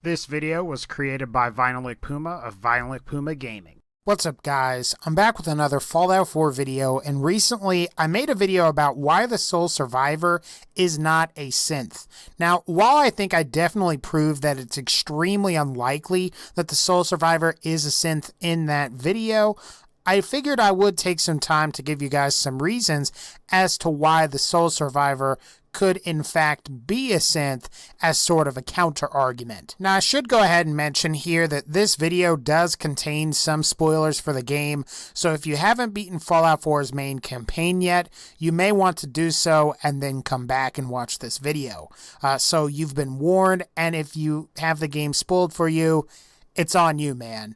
This video was created by VinylicPuma of VinylicPumagaming. What's up, guys? I'm back with another Fallout 4 video, and recently I made a video about why the sole survivor is not a synth. Now, while I think I definitely proved that it's extremely unlikely that the sole survivor is a synth in that video, I figured I would take some time to give you guys some reasons as to why the sole survivor could in fact be a synth as sort of a counter argument. Now, I should go ahead and mention here that this video does contain some spoilers for the game, so if you haven't beaten Fallout 4's main campaign yet, you may want to do so and then come back and watch this video. So you've been warned, and if you have the game spoiled for you, it's on you, man.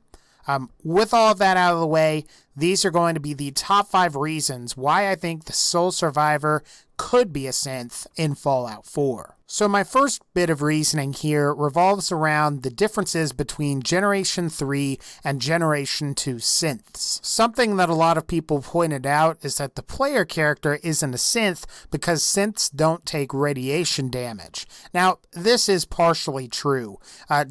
With all of that out of the way, these are going to be the top 5 reasons why I think the sole survivor could be a synth in Fallout 4. So my first bit of reasoning here revolves around the differences between Generation 3 and Generation 2 synths. Something that a lot of people pointed out is that the player character isn't a synth because synths don't take radiation damage. Now, this is partially true.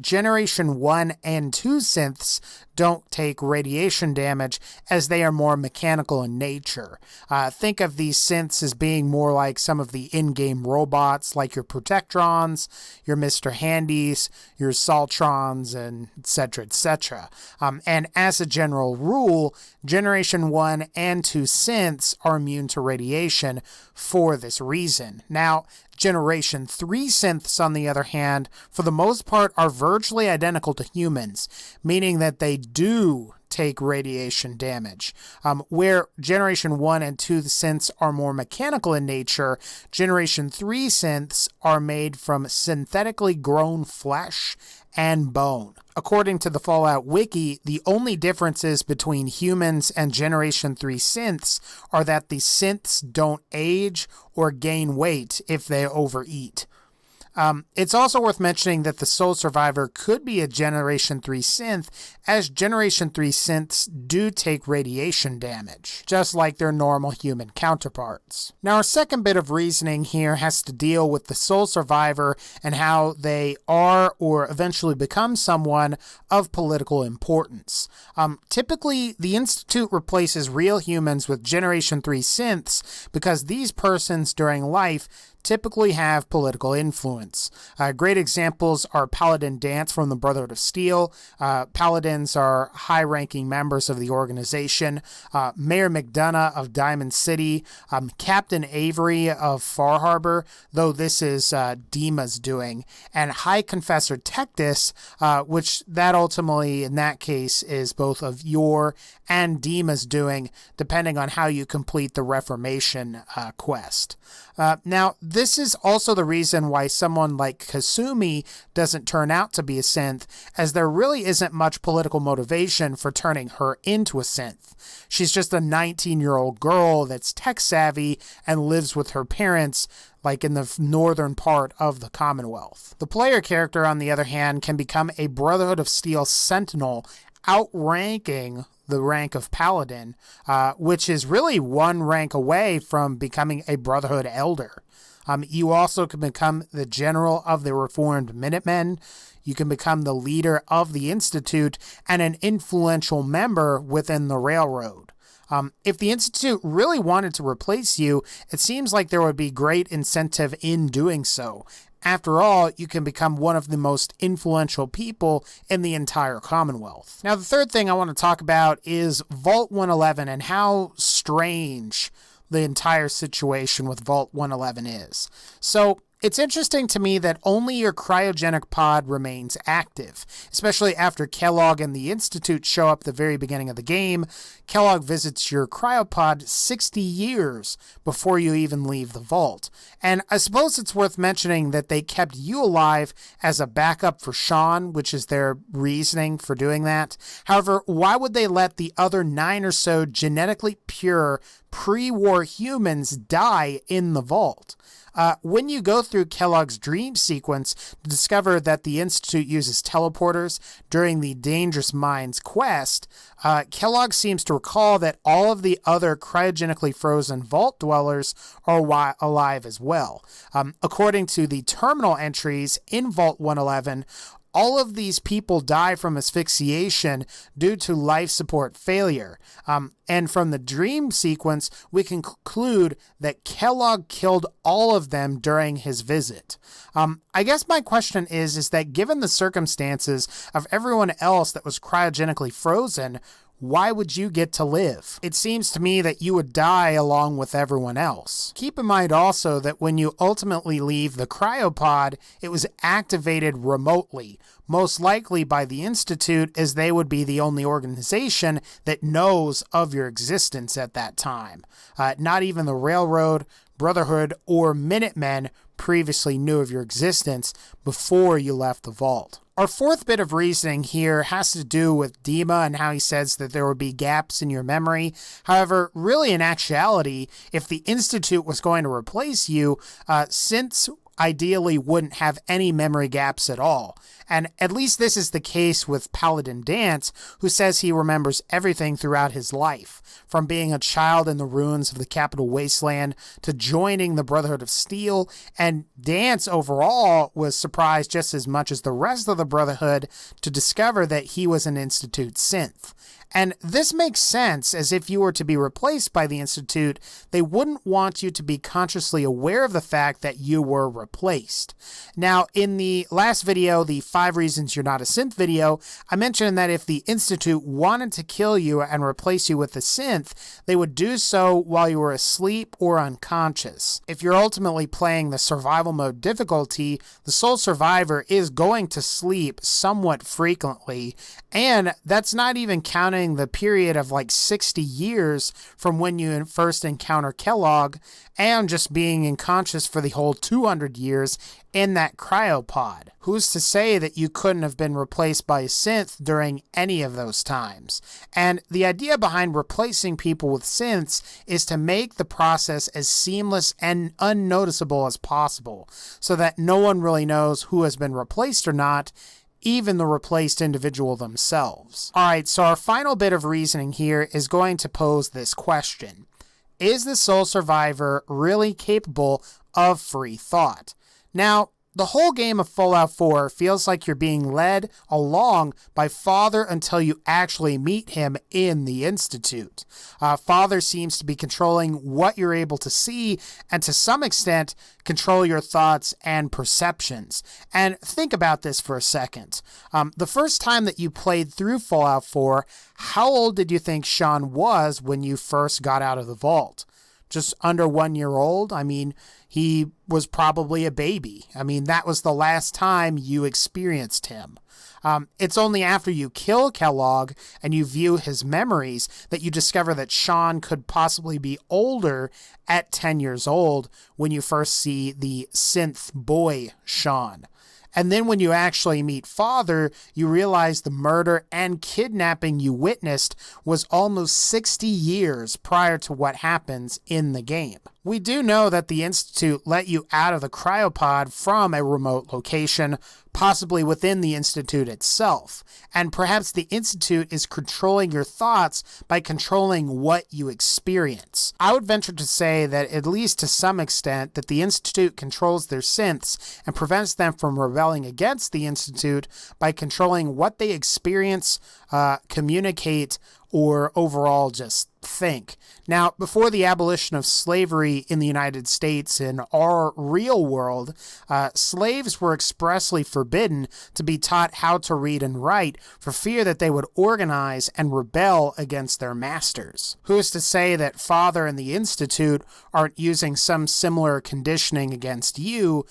Generation 1 and 2 synths don't take radiation damage as they are more mechanical in nature. Think of these synths as being more like some of the in-game robots, like your Protectrons, your Mr. Handys, your Saltrons, and etc., etc. And as a general rule, Generation 1 and 2 synths are immune to radiation for this reason. Now, Generation 3 synths, on the other hand, for the most part are virtually identical to humans, meaning that they do take radiation damage. Where Generation 1 and 2 synths are more mechanical in nature, Generation 3 synths are made from synthetically grown flesh and bone. According to the Fallout Wiki, the only differences between humans and Generation 3 synths are that the synths don't age or gain weight if they overeat. It's also worth mentioning that the sole survivor could be a Generation 3 synth, as Generation 3 synths do take radiation damage, just like their normal human counterparts. Now, our second bit of reasoning here has to deal with the sole survivor and how they are or eventually become someone of political importance. Typically, the Institute replaces real humans with Generation 3 synths because these persons during life typically have political influence. Great examples are Paladin Danse from the Brotherhood of Steel. Paladins are high-ranking members of the organization. Mayor McDonough of Diamond City. Captain Avery of Far Harbor, though this is Dima's doing. And High Confessor Tectus, which that ultimately, in that case, is both of your and Dima's doing, depending on how you complete the Reformation quest. Now, this is also the reason why someone like Kasumi doesn't turn out to be a synth, as there really isn't much political motivation for turning her into a synth. She's just a 19-year-old girl that's tech-savvy and lives with her parents, like in the northern part of the Commonwealth. The player character, on the other hand, can become a Brotherhood of Steel Sentinel, outranking the rank of Paladin, which is really one rank away from becoming a Brotherhood Elder. You also can become the General of the Reformed Minutemen. You can become the leader of the Institute and an influential member within the Railroad. If the Institute really wanted to replace you, it seems like there would be great incentive in doing so. After all, you can become one of the most influential people in the entire Commonwealth. Now, the third thing I want to talk about is Vault 111 and how strange the entire situation with Vault 111 is. So, it's interesting to me that only your cryogenic pod remains active, especially after Kellogg and the Institute show up at the very beginning of the game. Kellogg visits your cryopod 60 years before you even leave the vault. And I suppose it's worth mentioning that they kept you alive as a backup for Sean, which is their reasoning for doing that. However, why would they let the other 9 or so genetically pure pre-war humans die in the vault? When you go through Kellogg's dream sequence to discover that the Institute uses teleporters during the Dangerous Minds quest, Kellogg seems to recall that all of the other cryogenically frozen vault dwellers are alive as well. According to the terminal entries in Vault 111, all of these people die from asphyxiation due to life support failure. And from the dream sequence, we can conclude that Kellogg killed all of them during his visit. I guess my question is that given the circumstances of everyone else that was cryogenically frozen, why would you get to live? It seems to me that you would die along with everyone else. Keep in mind also that when you ultimately leave the cryopod, it was activated remotely, most likely by the Institute, as they would be the only organization that knows of your existence at that time. Not even the Railroad, Brotherhood, or Minutemen previously knew of your existence before you left the vault. Our fourth bit of reasoning here has to do with Dima and how he says that there would be gaps in your memory. However, really in actuality, if the Institute was going to replace you, Synths ideally wouldn't have any memory gaps at all. And at least this is the case with Paladin Dance, who says he remembers everything throughout his life, from being a child in the ruins of the Capital Wasteland to joining the Brotherhood of Steel. And Dance overall was surprised just as much as the rest of the Brotherhood to discover that he was an Institute synth. And this makes sense, as if you were to be replaced by the Institute, they wouldn't want you to be consciously aware of the fact that you were replaced. Now, in the last video, the 5 Reasons You're Not a Synth video, I mentioned that if the Institute wanted to kill you and replace you with a synth, they would do so while you were asleep or unconscious. If you're ultimately playing the survival mode difficulty, the sole survivor is going to sleep somewhat frequently, and that's not even counting the period of like 60 years from when you first encounter Kellogg, and just being unconscious for the whole 200 years in that cryopod. Who's to say that you couldn't have been replaced by a synth during any of those times? And the idea behind replacing people with synths is to make the process as seamless and unnoticeable as possible, so that no one really knows who has been replaced or not, even the replaced individual themselves. Alright, so our final bit of reasoning here is going to pose this question. Is the sole survivor really capable of free thought? Now, the whole game of Fallout 4 feels like you're being led along by Father until you actually meet him in the Institute. Father seems to be controlling what you're able to see, and to some extent, control your thoughts and perceptions. And think about this for a second. The first time that you played through Fallout 4, how old did you think Sean was when you first got out of the vault? Just under 1 year old? I mean, he was probably a baby. I mean, that was the last time you experienced him. It's only after you kill Kellogg and you view his memories that you discover that Sean could possibly be older at 10 years old when you first see the synth boy Sean. And then when you actually meet Father, you realize the murder and kidnapping you witnessed was almost 60 years prior to what happens in the game. We do know that the Institute let you out of the cryopod from a remote location, possibly within the Institute itself. And perhaps the Institute is controlling your thoughts by controlling what you experience. I would venture to say that, at least to some extent, that the Institute controls their synths and prevents them from rebelling against the Institute by controlling what they experience, communicate, or overall just think. Now, before the abolition of slavery in the United States in our real world, slaves were expressly forbidden to be taught how to read and write for fear that they would organize and rebel against their masters. Who is to say that Father and the Institute aren't using some similar conditioning against you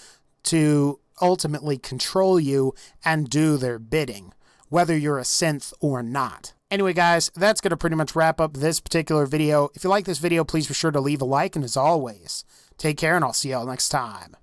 to ultimately control you and do their bidding, whether you're a synth or not? Anyway, guys, that's going to pretty much wrap up this particular video. If you like this video, please be sure to leave a like, and as always, take care, and I'll see y'all next time.